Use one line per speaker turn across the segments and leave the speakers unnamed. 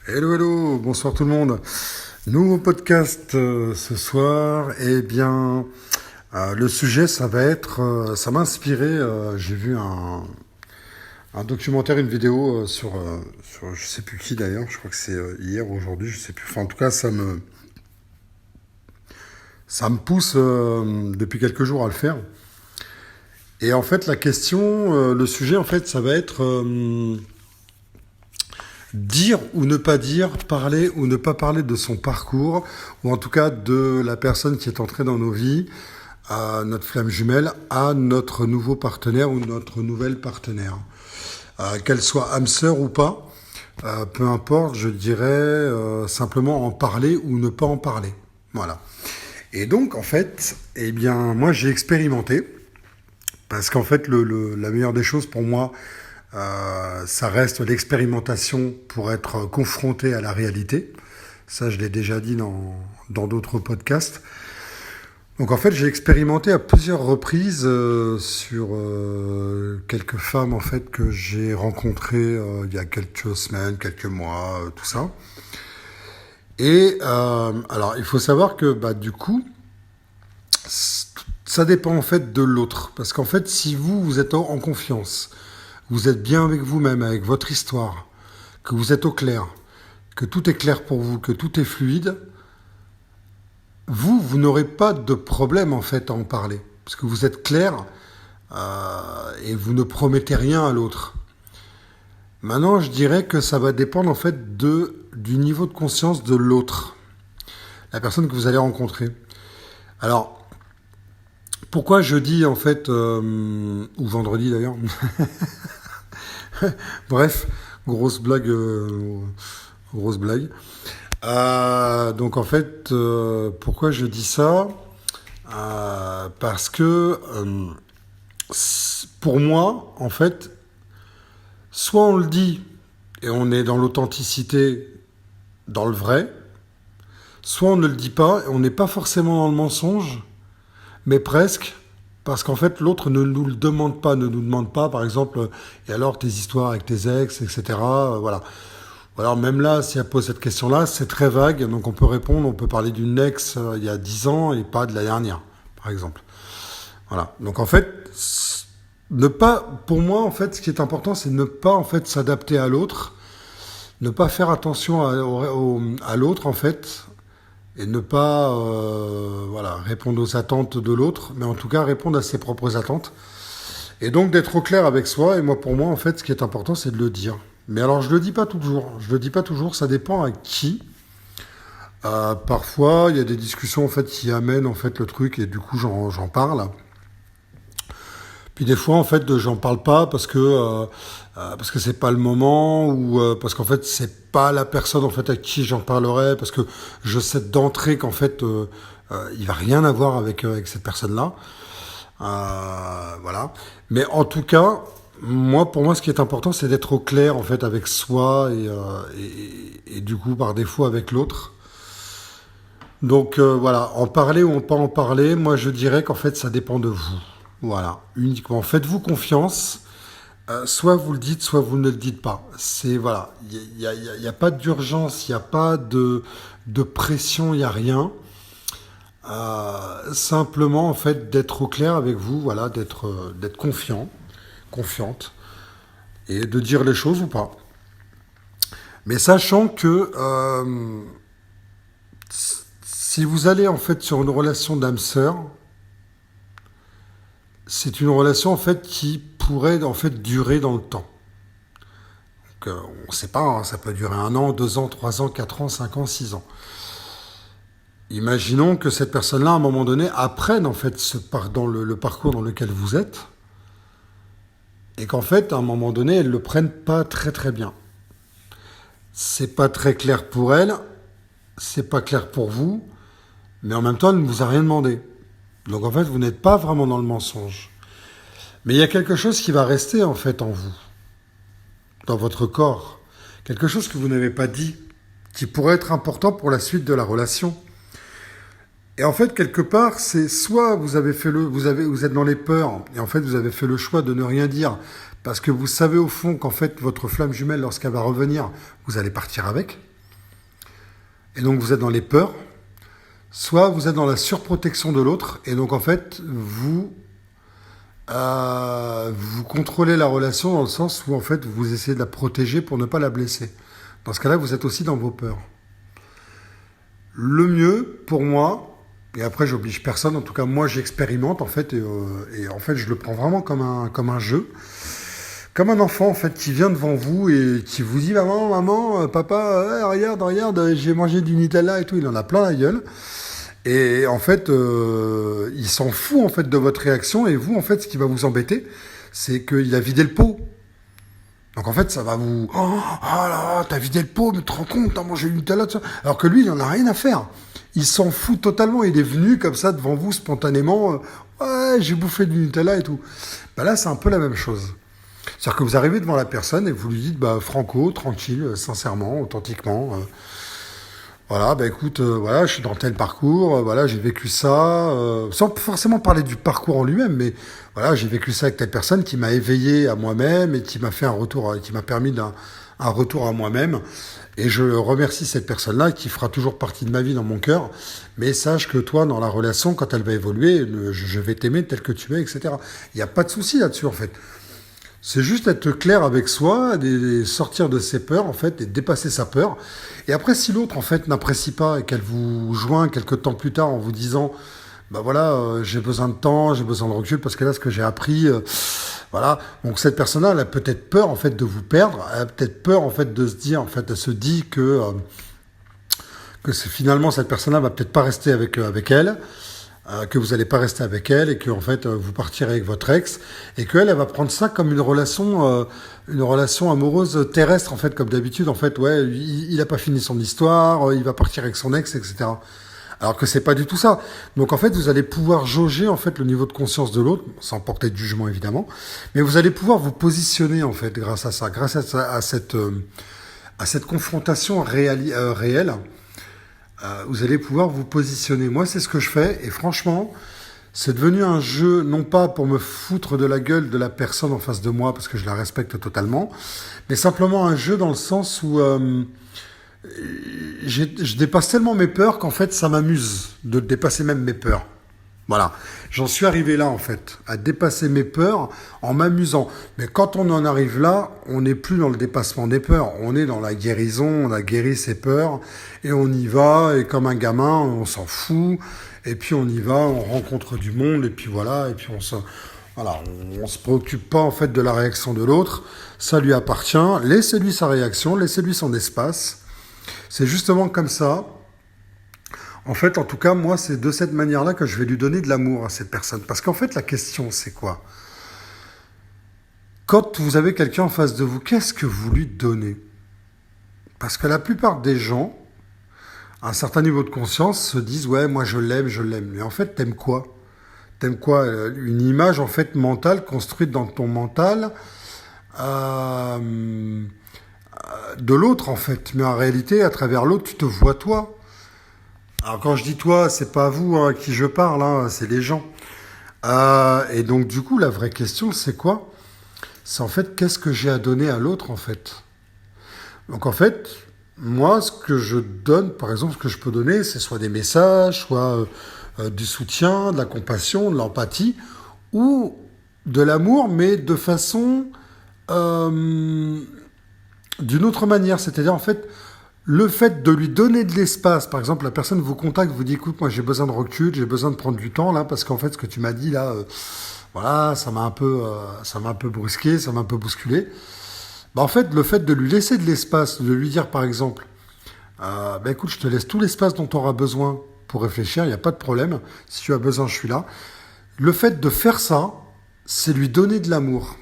Hello, hello, bonsoir tout le monde. Nouveau podcast ce soir. Le sujet, ça va être, ça m'a inspiré. J'ai vu un documentaire, une vidéo sur je sais plus qui d'ailleurs. Je crois que c'est hier ou aujourd'hui, je sais plus. Enfin, en tout cas, ça me pousse depuis quelques jours à le faire. Et en fait, la question, le sujet, en fait, ça va être dire ou ne pas dire, parler ou ne pas parler de son parcours, ou en tout cas de la personne qui est entrée dans nos vies, à notre flamme jumelle, à notre nouveau partenaire ou notre nouvelle partenaire. Qu'elle soit âme sœur ou pas, peu importe, je dirais simplement en parler ou ne pas en parler. Voilà. Et donc, en fait, moi j'ai expérimenté, parce qu'en fait, la meilleure des choses pour moi, ça reste l'expérimentation pour être confronté à la réalité. Ça, je l'ai déjà dit dans d'autres podcasts. Donc en fait, j'ai expérimenté à plusieurs reprises sur quelques femmes en fait que j'ai rencontrées il y a quelques semaines, quelques mois, tout ça. Alors, il faut savoir que du coup, ça dépend en fait de l'autre, parce qu'en fait, si vous êtes en confiance, vous êtes bien avec vous-même, avec votre histoire, que vous êtes au clair, que tout est clair pour vous, que tout est fluide, vous n'aurez pas de problème en fait à en parler. Parce que vous êtes clair et vous ne promettez rien à l'autre. Maintenant, je dirais que ça va dépendre en fait du niveau de conscience de l'autre, la personne que vous allez rencontrer. Alors, pourquoi jeudi en fait, ou vendredi d'ailleurs, bref, grosse blague, grosse blague. Donc en fait, pourquoi je dis ça Parce que pour moi, en fait, soit on le dit et on est dans l'authenticité, dans le vrai, soit on ne le dit pas et on n'est pas forcément dans le mensonge, mais presque, parce qu'en fait l'autre ne nous le demande pas, ne nous demande pas, par exemple, et alors tes histoires avec tes ex, etc. Voilà. Alors même là, si elle pose cette question-là, c'est très vague, donc on peut répondre, on peut parler d'une ex il y a 10 ans et pas de la dernière, par exemple. Voilà. Donc en fait, ne pas, pour moi, en fait, ce qui est important, c'est ne pas en fait s'adapter à l'autre, ne pas faire attention à l'autre en fait, et ne pas voilà, répondre aux attentes de l'autre, mais en tout cas répondre à ses propres attentes. Et donc d'être au clair avec soi, et moi pour moi en fait ce qui est important c'est de le dire. Mais alors je le dis pas toujours, ça dépend à qui. Parfois il y a des discussions en fait qui amènent en fait le truc et du coup j'en parle. Puis des fois en fait j'en parle pas parce que c'est pas le moment ou parce qu'en fait c'est pas la personne en fait à qui j'en parlerai parce que je sais d'entrée qu'en fait il va rien avoir avec cette personne-là. Voilà. Mais en tout cas, pour moi, ce qui est important, c'est d'être au clair en fait avec soi et du coup par défaut avec l'autre. Donc voilà, en parler ou en pas en parler, moi je dirais qu'en fait ça dépend de vous. Voilà, uniquement. Faites-vous confiance. Soit vous le dites, soit vous ne le dites pas. C'est voilà, y a pas d'urgence, il n'y a pas de pression, il n'y a rien. Simplement en fait d'être au clair avec vous, voilà, d'être confiant, confiante, et de dire les choses ou pas. Mais sachant que si vous allez en fait sur une relation d'âme sœur, c'est une relation en fait qui pourrait en fait durer dans le temps. Donc, on ne sait pas, hein, ça peut durer 1 an, 2 ans, 3 ans, 4 ans, 5 ans, 6 ans. Imaginons que cette personne-là, à un moment donné, apprenne en fait dans le parcours dans lequel vous êtes, et qu'en fait, à un moment donné, elle le prenne pas très très bien. C'est pas très clair pour elle, c'est pas clair pour vous, mais en même temps, elle ne vous a rien demandé. Donc en fait, vous n'êtes pas vraiment dans le mensonge. Mais il y a quelque chose qui va rester en fait en vous, dans votre corps, quelque chose que vous n'avez pas dit, qui pourrait être important pour la suite de la relation. Et en fait, quelque part, c'est soit vous êtes dans les peurs, et en fait, vous avez fait le choix de ne rien dire, parce que vous savez au fond qu'en fait, votre flamme jumelle, lorsqu'elle va revenir, vous allez partir avec. et donc vous êtes dans les peurs, soit vous êtes dans la surprotection de l'autre, et donc en fait, vous contrôlez la relation dans le sens où en fait vous essayez de la protéger pour ne pas la blesser. Dans ce cas-là, vous êtes aussi dans vos peurs. Le mieux pour moi, et après j'oblige personne, en tout cas moi j'expérimente en fait, et en fait je le prends vraiment comme un jeu, comme un enfant en fait qui vient devant vous et qui vous dit maman, papa, regarde, j'ai mangé du Nutella et tout, il en a plein la gueule. Et en fait, il s'en fout en fait de votre réaction, et vous en fait ce qui va vous embêter, c'est qu'il a vidé le pot. Donc en fait ça va vous là là, t'as vidé le pot, mais tu te rends compte, t'as mangé du Nutella, tout ça. Alors que lui il en a rien à faire. Il s'en fout totalement, il est venu comme ça devant vous spontanément, ouais j'ai bouffé du Nutella et tout. Bah là c'est un peu la même chose. C'est-à-dire que vous arrivez devant la personne et vous lui dites bah franco, tranquille, sincèrement, authentiquement. Voilà, bah écoute, voilà, je suis dans tel parcours, voilà, j'ai vécu ça, sans forcément parler du parcours en lui-même, mais voilà, j'ai vécu ça avec telle personne qui m'a éveillé à moi-même et qui m'a fait un retour, qui m'a permis un retour à moi-même. Et je remercie cette personne-là qui fera toujours partie de ma vie dans mon cœur. Mais sache que toi, dans la relation, quand elle va évoluer, je vais t'aimer tel que tu es, etc. Il n'y a pas de souci là-dessus, en fait. C'est juste être clair avec soi, sortir de ses peurs, en fait, et dépasser sa peur. Et après, si l'autre, en fait, n'apprécie pas et qu'elle vous joint quelques temps plus tard en vous disant, bah voilà, j'ai besoin de temps, j'ai besoin de recul, parce que là, ce que j'ai appris, voilà. Donc, cette personne-là, elle a peut-être peur, en fait, de vous perdre. Elle a peut-être peur, en fait, de se dire, en fait, elle se dit que finalement, cette personne-là va peut-être pas rester avec elle. Que vous n'allez pas rester avec elle et que en fait vous partirez avec votre ex et qu'elle elle va prendre ça comme une relation amoureuse terrestre en fait comme d'habitude en fait ouais il a pas fini son histoire, il va partir avec son ex, etc. Alors que c'est pas du tout ça. Donc en fait vous allez pouvoir jauger en fait le niveau de conscience de l'autre sans porter de jugement évidemment, mais vous allez pouvoir vous positionner en fait grâce à ça, à cette confrontation réelle. Vous allez pouvoir vous positionner. Moi, c'est ce que je fais. Et franchement, c'est devenu un jeu, non pas pour me foutre de la gueule de la personne en face de moi, parce que je la respecte totalement, mais simplement un jeu dans le sens où je dépasse tellement mes peurs qu'en fait, ça m'amuse de dépasser même mes peurs. Voilà, j'en suis arrivé là en fait, à dépasser mes peurs en m'amusant. Mais quand on en arrive là, on n'est plus dans le dépassement des peurs, on est dans la guérison, on a guéri ses peurs, et on y va, et comme un gamin, on s'en fout, et puis on y va, on rencontre du monde, et puis voilà, et puis on se préoccupe pas en fait de la réaction de l'autre, ça lui appartient, laissez-lui sa réaction, laissez-lui son espace. C'est justement comme ça. En fait, en tout cas, moi, c'est de cette manière-là que je vais lui donner de l'amour à cette personne. Parce qu'en fait, la question, c'est quoi? Quand vous avez quelqu'un en face de vous, qu'est-ce que vous lui donnez? Parce que la plupart des gens, à un certain niveau de conscience, se disent « Ouais, moi, je l'aime, je l'aime. » Mais en fait, t'aimes quoi? T'aimes quoi? Une image, en fait, mentale, construite dans ton mental, de l'autre, en fait. Mais en réalité, à travers l'autre, tu te vois toi. Alors quand je dis toi, c'est pas vous à qui je parle, hein, c'est les gens. Et donc du coup, la vraie question, c'est quoi? C'est en fait, qu'est-ce que j'ai à donner à l'autre, en fait? Donc en fait, moi, ce que je donne, par exemple, ce que je peux donner, c'est soit des messages, soit du soutien, de la compassion, de l'empathie, ou de l'amour, mais de façon d'une autre manière. C'est-à-dire, en fait, le fait de lui donner de l'espace, par exemple, la personne vous contacte, vous dit, écoute, moi j'ai besoin de recul, j'ai besoin de prendre du temps là, parce qu'en fait, ce que tu m'as dit là, voilà, ça m'a un peu brusqué, ça m'a un peu bousculé. Bah, en fait, le fait de lui laisser de l'espace, de lui dire par exemple, bah écoute, je te laisse tout l'espace dont tu auras besoin pour réfléchir, il n'y a pas de problème. Si tu as besoin, je suis là. Le fait de faire ça, c'est lui donner de l'amour.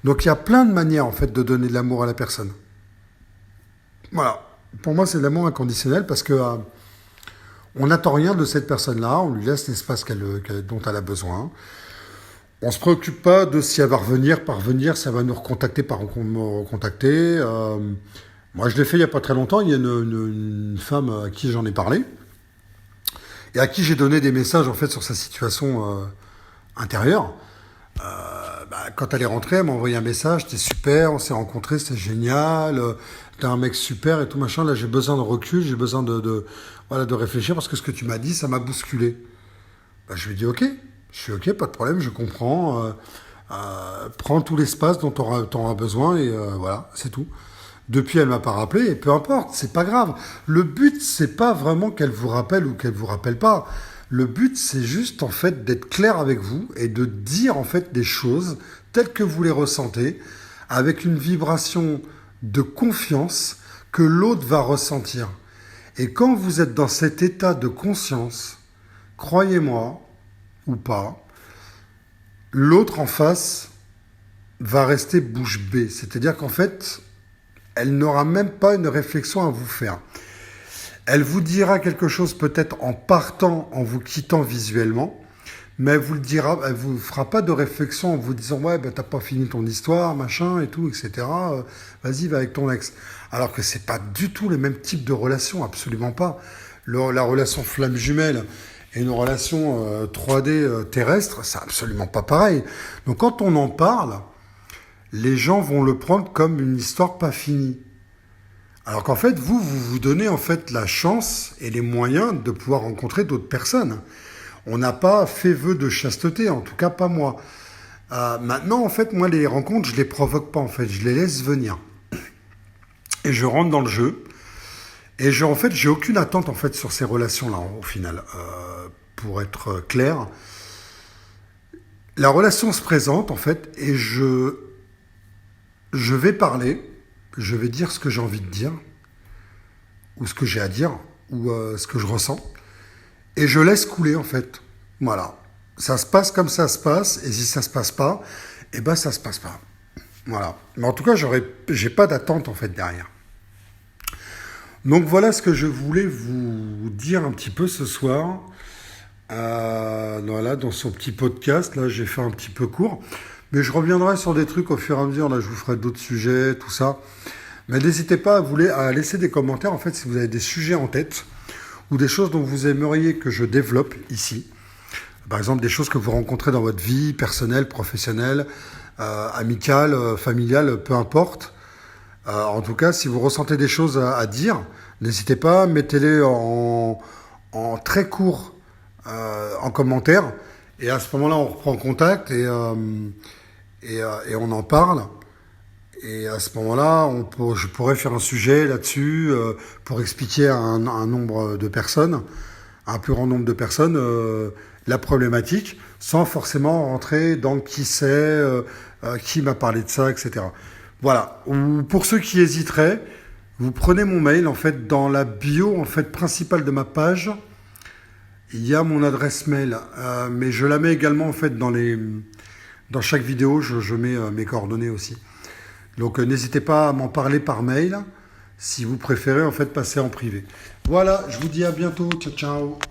Donc il y a plein de manières en fait de donner de l'amour à la personne. Voilà. Pour moi, c'est de l'amour inconditionnel parce que on n'attend rien de cette personne-là, on lui laisse l'espace dont elle a besoin. On ne se préoccupe pas de si elle va revenir, parvenir, si elle va nous recontacter, me recontacter. Moi, je l'ai fait il n'y a pas très longtemps. Il y a une femme à qui j'en ai parlé et à qui j'ai donné des messages en fait sur sa situation intérieure. quand elle est rentrée, elle m'a envoyé un message, t'es super, on s'est rencontrés, c'était génial, t'es un mec super et tout machin. Là, j'ai besoin de recul, j'ai besoin voilà, de réfléchir parce que ce que tu m'as dit, ça m'a bousculé. Bah, je lui ai dit ok, je suis ok, pas de problème, je comprends. Prends tout l'espace dont tu auras besoin et voilà, c'est tout. Depuis, elle m'a pas rappelé et peu importe, c'est pas grave. Le but, c'est pas vraiment qu'elle vous rappelle ou qu'elle vous rappelle pas. Le but, c'est juste en fait d'être clair avec vous et de dire en fait des choses telles que vous les ressentez, avec une vibration de confiance que l'autre va ressentir. Et quand vous êtes dans cet état de conscience, croyez-moi ou pas, l'autre en face va rester bouche bée. C'est-à-dire qu'en fait, elle n'aura même pas une réflexion à vous faire. Elle vous dira quelque chose peut-être en partant, en vous quittant visuellement, mais elle vous fera pas de réflexion en vous disant ouais ben t'as pas fini ton histoire, machin et tout, etc. Vas-y, va avec ton ex. Alors que c'est pas du tout le même type de relation, absolument pas. La relation flamme jumelle et une relation 3D terrestre, c'est absolument pas pareil. Donc quand on en parle, les gens vont le prendre comme une histoire pas finie. Alors qu'en fait, vous vous donnez en fait la chance et les moyens de pouvoir rencontrer d'autres personnes. On n'a pas fait vœu de chasteté, en tout cas pas moi. Maintenant, en fait, moi, les rencontres, je les provoque pas, en fait, je les laisse venir. Et je rentre dans le jeu. Et en fait, j'ai aucune attente en fait sur ces relations-là, au final. Pour être clair, la relation se présente en fait, et je vais parler, je vais dire ce que j'ai envie de dire, ou ce que j'ai à dire, ou ce que je ressens, et je laisse couler en fait. Voilà. Ça se passe comme ça se passe, et si ça se passe pas, eh ben ça se passe pas. Voilà. Mais en tout cas, j'ai pas d'attente en fait derrière. Donc voilà ce que je voulais vous dire un petit peu ce soir. Voilà, dans ce petit podcast, là j'ai fait un petit peu court. Mais je reviendrai sur des trucs au fur et à mesure, là je vous ferai d'autres sujets, tout ça. Mais n'hésitez pas à laisser des commentaires, en fait, si vous avez des sujets en tête, ou des choses dont vous aimeriez que je développe ici. Par exemple, des choses que vous rencontrez dans votre vie personnelle, professionnelle, amicale, familiale, peu importe. En tout cas, si vous ressentez des choses à dire, n'hésitez pas, mettez-les en très court en commentaire. Et à ce moment-là, on reprend contact et on en parle. Et à ce moment-là, je pourrais faire un sujet là-dessus pour expliquer à un nombre de personnes, à un plus grand nombre de personnes, la problématique, sans forcément rentrer dans qui c'est, qui m'a parlé de ça, etc. Voilà. Ou pour ceux qui hésiteraient, vous prenez mon mail, en fait, dans la bio en fait, principale de ma page, il y a mon adresse mail, mais je la mets également en fait dans chaque vidéo, je mets mes coordonnées aussi. Donc n'hésitez pas à m'en parler par mail, si vous préférez en fait passer en privé. Voilà, je vous dis à bientôt, ciao ciao.